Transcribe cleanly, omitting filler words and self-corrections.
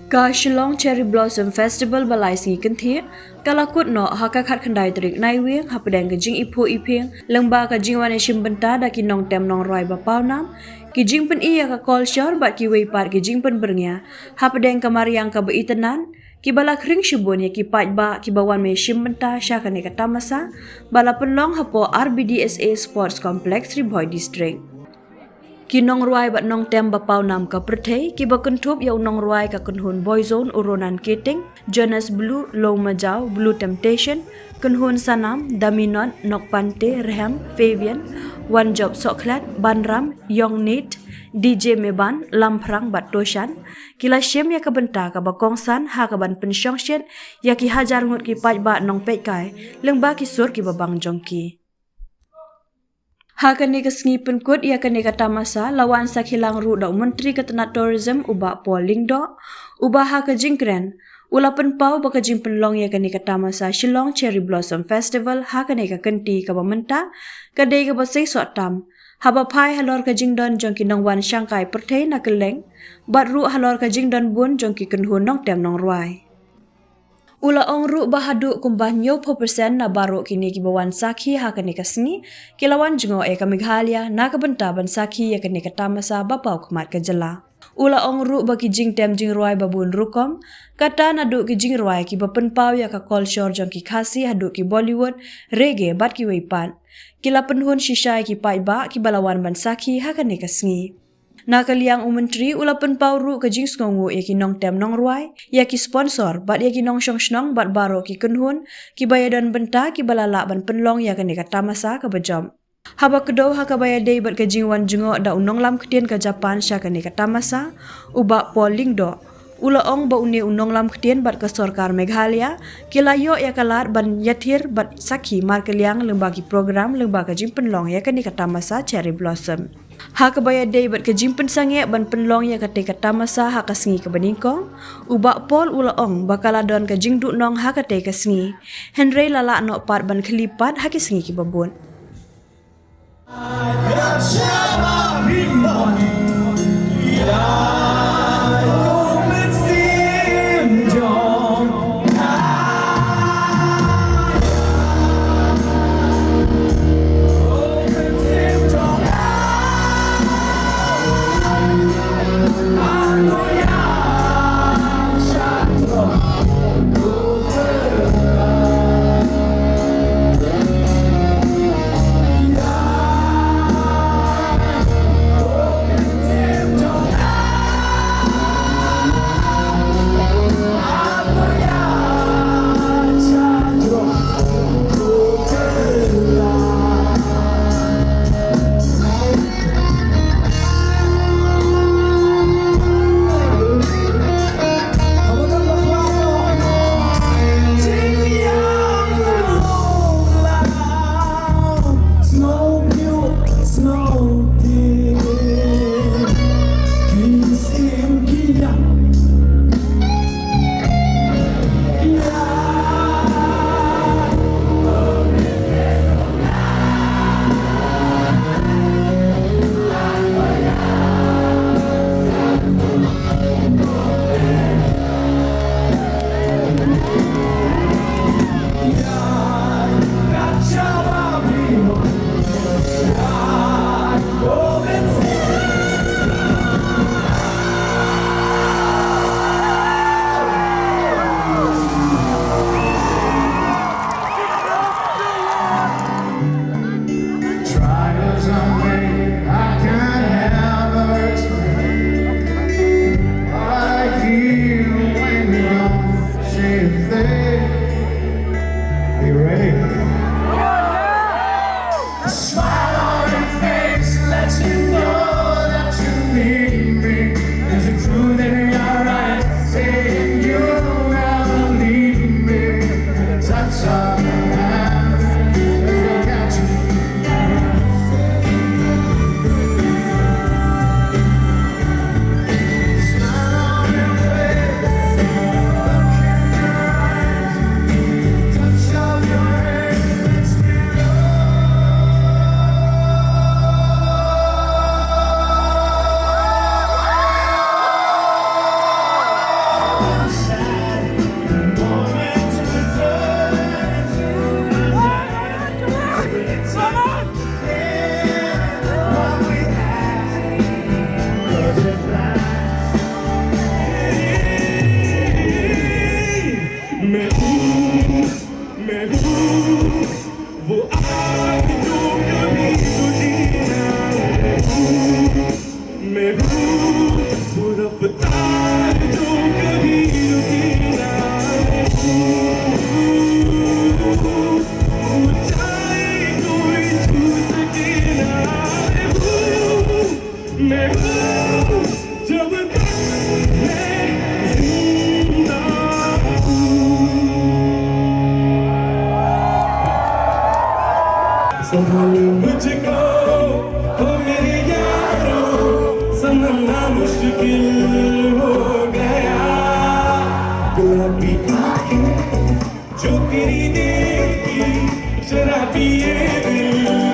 Ka Shillong Cherry Blossom Festival balai singi kenthir kalakut no haka khat khandai trik nai wing Hapdeng ke jingiphuh iphieng lengba ka jingwan shim benta da ki nong tem nong roi ba pau nam ki jingpen iya ka kol shor bat ki wei pat ki jingpen bernya Hapdeng ka mariang ka beitenan ki bala kring shibun ya ki pat ba ki bawan me shim benta sha ka ne ka tamasa bala penlong hapo RBDSA Sports Complex Riboy District. Ki nong ruai bat nong tem ba pau nam ka perthei ki ba kuntup ya nong ruai ka kunhun boy zone uronan keting Jonas Blue Low Majau Blue Temptation kunhun sanam Daminon Nokpante Reham Fabian One Job Soklat Banram Yong Nit DJ Meban Lamprang bat Toshan kila shem ya ka benta ka ba kongsan ha ka ban pensyongsyen ya ki hajar ngut ki pat ba nong pek kai lengba ki sur ki ba bang jongki. Hakane ka sngi penkut ia kane ka tamasa lawan sakhilang ru da menteri ketenat tourism uba polling do uba ha ka jingkren ula penpau ba ka jing penlong ia kane ka tamasa Shillong Cherry Blossom Festival ha kane ka kenti ka bamenta ka dei ka basai so tam haba phai halor ka jingdon jongki nongwan shankai perthei na keleng bat ru halor ka jingdon bun jongki kenhun nong tem nong ruai. Ula ong ru bahadu kumbah 90% na baro kini ki bawan sakhi ha kani kasni kilawan jengo e ka Meghalaya na ka benta ban sakhi ya kani ka tamasa bapau kmat ka jela. Ula ong ru ba ki jing tem jing ruai babun rukom kata na du ki jing ruai ki bapen pau ya ka culture jong ki khasi hadu ki Bollywood reggae bat ki weipan. Kila penhun shisha ki pai ba ki balawan ban sakhi ha kani kasni. Nakaliang umentri ula penpau ru ke jing skongu ya ki nong tem nong ruai ya ki sponsor bat ya ki nong shong shnong bat baro ki kenhun ki bayadan benta ki balala ban penlong ya kani ka tamasa ka bejom. Haba kedo ha ka bayadei bat ke jing wan jengo da unong lam ketien ka Japan sya kani ka tamasa uba polling do. Ula ong ba une unong lam ketien bat ke sorkar Meghalaya kilayo ya kalar ban yathir bat sakhi markeliang lembagi program lembaga jing penlong ya kani ka tamasa Cherry Blossom. Ha kabaya day bat ke jimpen sange ban penlong ya kate kata masa ha kasengi ke beningkong ubak pol ula ong bakala don ke jingdu nong ha kate kasengi Henry lala no pat ban kelipat ha kesengi ki babun. मैं हूँ वो आग जो कभी बुझी ना मैं हूँ वो रफ्तार जो कभी रुकी ना ऊंचाई कोई छू सके ना मैं हूँ जब तक मैं जिंदा संभालो मुझको हो मेरे यारों संभलना मुश्किल हो गया गुलाबी आंखें जो तेरी देखी शराबी ये दिल